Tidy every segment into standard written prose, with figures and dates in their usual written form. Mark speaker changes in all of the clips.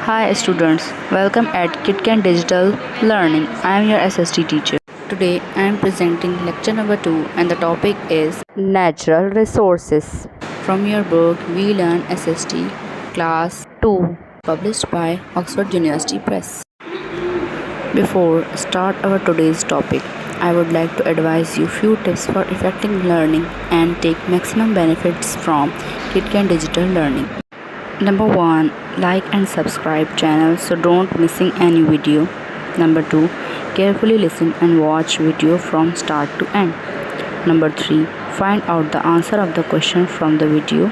Speaker 1: Hi students, welcome at KitKan Digital Learning. I am your SST teacher. Today I am presenting lecture number 2 and the topic is
Speaker 2: Natural Resources
Speaker 1: from your book We Learn SST Class 2 published by Oxford University Press. Before start our today's topic, I would like to advise you few tips for effective learning and take maximum benefits from KitKan Digital Learning. Number 1, like and subscribe channel so don't missing any video. Number 2, carefully listen and watch video from start to end. Number 3, find out the answer of the question from the video.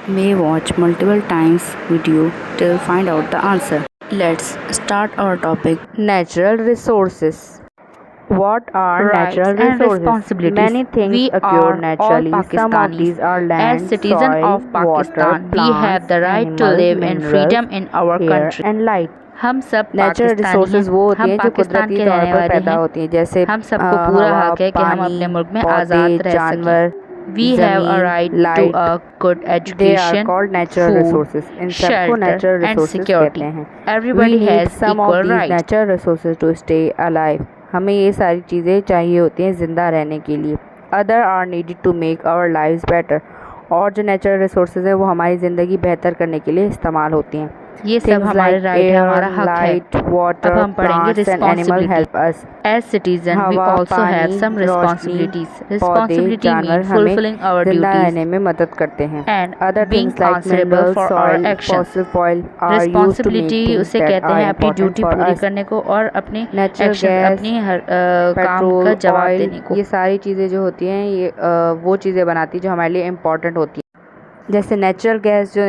Speaker 1: May watch multiple times video till find out the answer. Let's start our topic.
Speaker 2: Natural Resources. What are
Speaker 1: Rights
Speaker 2: natural
Speaker 1: and
Speaker 2: resources?
Speaker 1: responsibilities.
Speaker 2: Many things
Speaker 1: We
Speaker 2: occur
Speaker 1: are all
Speaker 2: naturally. Some of
Speaker 1: Pakistanis.
Speaker 2: these are land,
Speaker 1: As citizens
Speaker 2: soil,
Speaker 1: of Pakistan,
Speaker 2: water,
Speaker 1: we have the right to
Speaker 2: animals,
Speaker 1: live in
Speaker 2: minerals,
Speaker 1: freedom in our
Speaker 2: air
Speaker 1: country.
Speaker 2: and light.
Speaker 1: हम सब
Speaker 2: natural
Speaker 1: Pakistani
Speaker 2: resources
Speaker 1: हैं,
Speaker 2: वो होती
Speaker 1: हम
Speaker 2: हैं जो
Speaker 1: पाकिस्तान
Speaker 2: कुदरती
Speaker 1: के
Speaker 2: तौर
Speaker 1: रहने
Speaker 2: पर
Speaker 1: वाले
Speaker 2: पैदा
Speaker 1: हैं।
Speaker 2: होती हैं, जैसे
Speaker 1: हम सबको पूरा
Speaker 2: हवा,
Speaker 1: हक है कि हम
Speaker 2: पानी,
Speaker 1: अपने मुल्क में
Speaker 2: पौधे,
Speaker 1: आज़ाद रह
Speaker 2: जानवर,
Speaker 1: सकें। We have a right to
Speaker 2: light,
Speaker 1: a good
Speaker 2: they are
Speaker 1: education,
Speaker 2: called natural
Speaker 1: food,
Speaker 2: resources. इन सबको natural
Speaker 1: shelter and
Speaker 2: resources
Speaker 1: security.
Speaker 2: कहते हैं।
Speaker 1: Everybody
Speaker 2: We need
Speaker 1: has
Speaker 2: some of
Speaker 1: equal
Speaker 2: these
Speaker 1: rights.
Speaker 2: natural resources to stay alive. हमें ये सारी चीज़ें चाहिए होती हैं ज़िंदा रहने के लिए। Other are needed to make our lives better. और जो नेचुरल रिसोर्सेज हैं वो हमारी ज़िंदगी बेहतर करने के लिए इस्तेमाल होती हैं।
Speaker 1: ये सब हमारे राइट है, हमारा हक है।
Speaker 2: लाइट, वाटर,
Speaker 1: अब हम पढ़ेंगे
Speaker 2: plants and animal help
Speaker 1: responsibility.
Speaker 2: Us.
Speaker 1: As citizen, we
Speaker 2: हवा,
Speaker 1: also have
Speaker 2: पानी,
Speaker 1: some
Speaker 2: रोशनी,
Speaker 1: responsibilities.
Speaker 2: पौधे,
Speaker 1: Responsibility
Speaker 2: जानवर
Speaker 1: means
Speaker 2: हमें
Speaker 1: fulfilling our
Speaker 2: जिंदा
Speaker 1: duties
Speaker 2: रहने में मदद करते हैं।
Speaker 1: and
Speaker 2: other
Speaker 1: being
Speaker 2: things like
Speaker 1: answerable
Speaker 2: minerals,
Speaker 1: for our
Speaker 2: soil,
Speaker 1: actions.
Speaker 2: Fossil fuel are used to make
Speaker 1: Responsibility
Speaker 2: things
Speaker 1: उसे
Speaker 2: दैट
Speaker 1: कहते
Speaker 2: आर
Speaker 1: हैं अपनी
Speaker 2: इम्पोर्टेंट
Speaker 1: ड्यूटी
Speaker 2: फॉर
Speaker 1: पूरी
Speaker 2: अस।
Speaker 1: करने को और अपने
Speaker 2: नेचुरल
Speaker 1: एक्शन
Speaker 2: गैस,
Speaker 1: अपनी काम का
Speaker 2: पेट्रोल,
Speaker 1: जवाब
Speaker 2: ऑयल,
Speaker 1: देने को।
Speaker 2: ये सारी चीज़ें जो होती हैं ये वो चीज़ें बनाती हैं जो हमारे लिए इम्पोर्टेंट होती हैं। जैसे नेचुरल गैस जो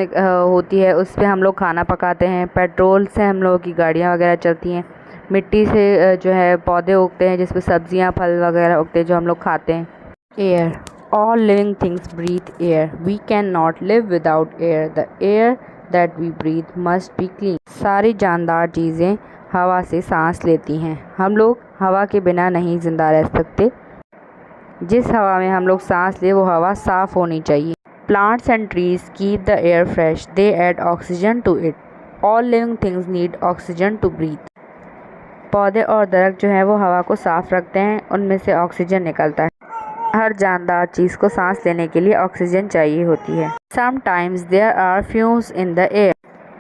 Speaker 2: होती है उस पे हम लोग खाना पकाते हैं। पेट्रोल से हम लोगों की गाड़ियाँ वगैरह चलती हैं। मिट्टी से जो है पौधे उगते हैं जिसमें सब्जियां फल वगैरह उगते हैं जो हम लोग खाते हैं। Air, all living things breathe air. We can not live without air. The air that we breathe must be clean. सारी जानदार चीज़ें हवा से सांस लेती हैं। हम लोग हवा के बिना नहीं ज़िंदा रह सकते। जिस हवा में हम लोग सांस ले वो हवा साफ़ होनी चाहिए। Plants and trees keep the air fresh. They add oxygen to it. All living things need oxygen to breathe. पौधे और दरख्त जो है वो हवा को साफ रखते हैं, उनमें से ऑक्सीजन निकलता है। हर जानदार चीज़ को सांस लेने के लिए ऑक्सीजन चाहिए होती है। Sometimes there are fumes in the air.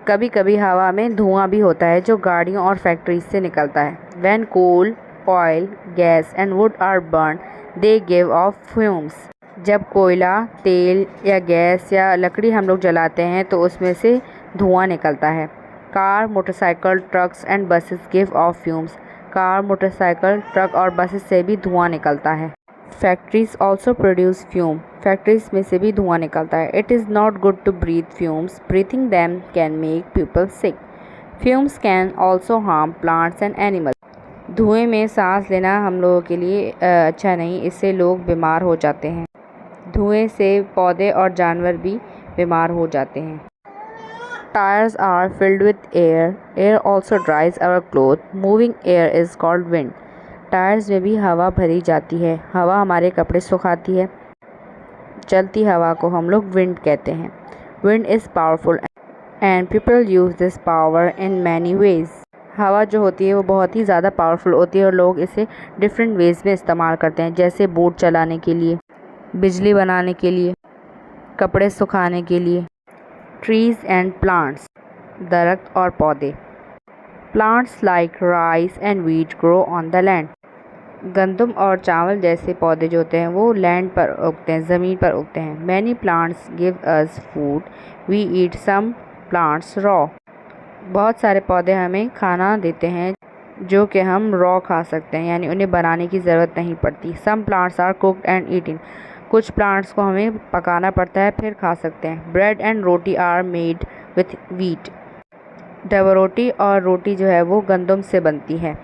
Speaker 2: कभी कभी हवा में धुआं भी होता है जो गाड़ियों और फैक्ट्रीज से निकलता है। When coal, oil, gas and wood are burned, they give off fumes. जब कोयला, तेल या गैस या लकड़ी हम लोग जलाते हैं तो उसमें से धुआं निकलता है। Car, motorcycle, trucks and buses give off fumes. Car, motorcycle, truck और बसेस से भी धुआं निकलता है। Factories also produce fume. Factories में से भी धुआं निकलता है। It is not good to breathe fumes. Breathing them can make people sick. Fumes can also harm plants and animals. धुएँ में सांस लेना हम लोगों के लिए अच्छा नहीं, इससे लोग बीमार हो जाते हैं। धुएं से पौधे और जानवर भी बीमार हो जाते हैं। Tyres are filled with air. Air also dries our cloth. Moving air is called wind. Tyres में भी हवा भरी जाती है। हवा हमारे कपड़े सुखाती है। चलती हवा को हम लोग विंड कहते हैं। Wind is powerful and people use this power in many ways. हवा जो होती है वो बहुत ही ज़्यादा पावरफुल होती है और लोग इसे डिफरेंट वेज में इस्तेमाल करते हैं, जैसे बोट चलाने के लिए, बिजली बनाने के लिए, कपड़े सुखाने के लिए। ट्रीज़ एंड प्लांट्स, दरख्त और पौधे। Plants like rice and wheat grow on the land. गंदम और चावल जैसे पौधे जो होते हैं वो लैंड पर उगते हैं, ज़मीन पर उगते हैं। Many plants give us food. We eat some plants raw. बहुत सारे पौधे हमें खाना देते हैं जो कि हम रॉ खा सकते हैं, यानी उन्हें बनाने की ज़रूरत नहीं पड़ती। Some plants are cooked and eaten. कुछ प्लांट्स को हमें पकाना पड़ता है फिर खा सकते हैं। Bread and roti are made with wheat. Double रोटी और रोटी जो है वो गंदम से बनती है,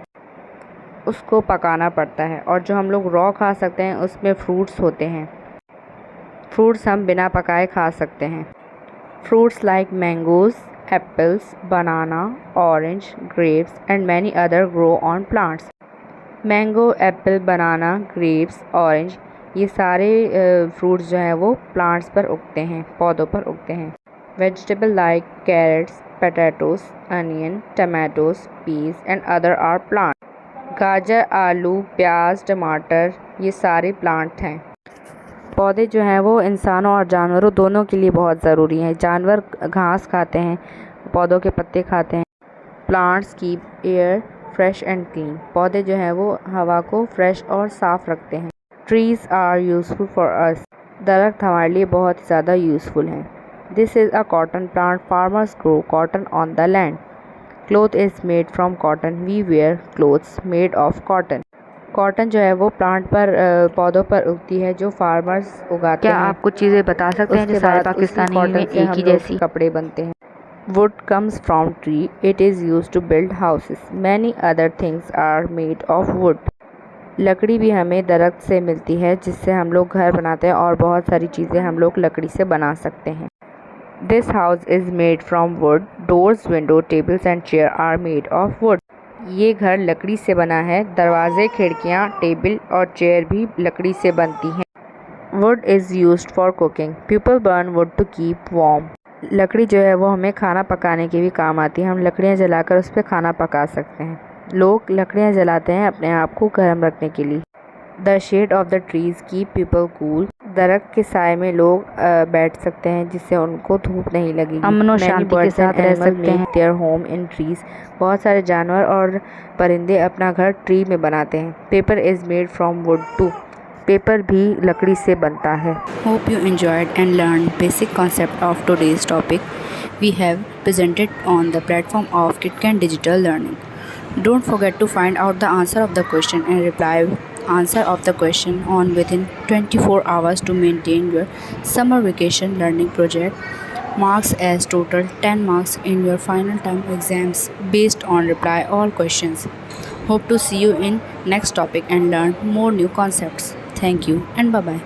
Speaker 2: उसको पकाना पड़ता है। और जो हम लोग रॉ खा सकते हैं उसमें फ्रूट्स होते हैं। फ्रूट्स हम बिना पकाए खा सकते हैं। Fruits like mangoes, apples, banana, orange, grapes and many other grow on plants. Mango, Apple, banana, grapes, orange ये सारे फ्रूट्स जो हैं वो प्लांट्स पर उगते हैं, पौधों पर उगते हैं। Vegetable like carrots, potatoes, onion, tomatoes, peas and other are plants. गाजर, आलू, प्याज, टमाटर ये सारे प्लांट हैं। पौधे जो हैं वो इंसानों और जानवरों दोनों के लिए बहुत ज़रूरी हैं। जानवर घास खाते हैं, पौधों के पत्ते खाते हैं। Plants keep air fresh and clean. पौधे जो हैं वो हवा को फ्रेश और साफ़ रखते हैं। Trees are useful for us. दरख्त हमारे लिए बहुत ज़्यादा यूज़फुल हैं। This is a cotton plant. Farmers grow cotton on the land. Cloth is made from cotton. We wear clothes made of cotton. Cotton जो है वो प्लांट पर पौधों पर उगती है जो फार्मर्स उगाते हैं।
Speaker 1: क्या आप कुछ चीज़ें बता सकते हैं जो सारे पाकिस्तानी में एक ही जैसी?
Speaker 2: कपड़े बनते हैं। Wood comes from tree. It is used to build houses. Many other things are made of wood. लकड़ी भी हमें दरख्त से मिलती है जिससे हम लोग घर बनाते हैं और बहुत सारी चीज़ें हम लोग लकड़ी से बना सकते हैं। This house is made from wood. Doors, window, tables and chair are made of wood. ये घर लकड़ी से बना है। दरवाजे, खिड़कियाँ, टेबल और चेयर भी लकड़ी से बनती हैं। Wood is used for cooking. People burn wood to keep warm. लकड़ी जो है वो हमें खाना पकाने के भी काम आती है। हम लकड़ियाँ जलाकर उस पर खाना पका सकते हैं। लोग लकड़ियाँ जलाते हैं अपने आप को गर्म रखने के लिए। The shade of the trees keep people cool. दरख्त के साए में लोग बैठ सकते हैं जिससे उनको धूप नहीं लगेगी।
Speaker 1: अमन और शांति के साथ रह सकते हैं।
Speaker 2: Their home in trees. बहुत सारे जानवर और परिंदे अपना घर ट्री में बनाते हैं। Paper is made from wood too. Paper भी लकड़ी से बनता है।
Speaker 1: Hope you enjoyed and learned basic concept of today's topic we have presented on the platform of KitKat Digital Learning. Don't forget to find out the answer of the question and reply answer of the question on within 24 hours to maintain your summer vacation learning project. Marks as total 10 marks in your final term exams based on reply all questions. Hope to see you in next topic and learn more new concepts. Thank you and bye bye.